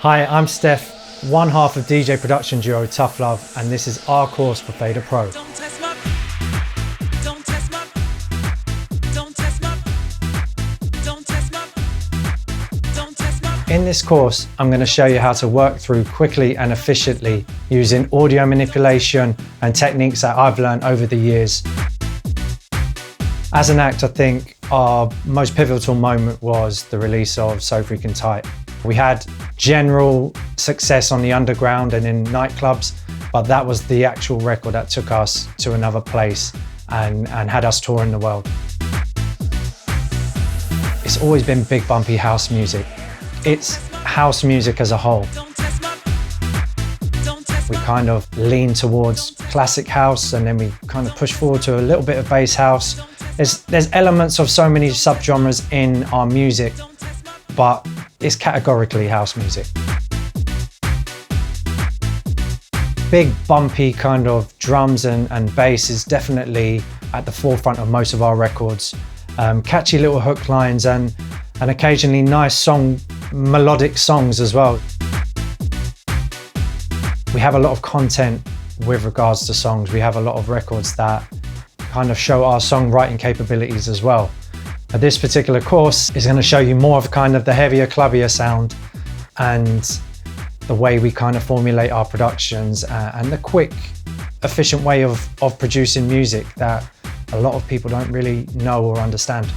Hi, I'm Steph, one half of DJ production duo Tough Love, and this is our course for FaderPro. In this course, I'm going to show you how to work through quickly and efficiently using audio manipulation and techniques that I've learned over the years. As an act, I think our most pivotal moment was the release of So Freaking Tight. We had general success on the underground and in nightclubs, but that was the actual record that took us to another place and had us touring the world. It's always been big bumpy house music. It's house music as a whole. We kind of lean towards classic house and then we kind of push forward to a little bit of bass house. There's elements of so many subgenres in our music, but it's categorically house music. Big bumpy kind of drums and bass is definitely at the forefront of most of our records. Catchy little hook lines and occasionally nice melodic songs as well. We have a lot of content with regards to songs. We have a lot of records that kind of show our songwriting capabilities as well. But this particular course is going to show you more of kind of the heavier, clubbier sound and the way we kind of formulate our productions and the quick, efficient way of producing music that a lot of people don't really know or understand.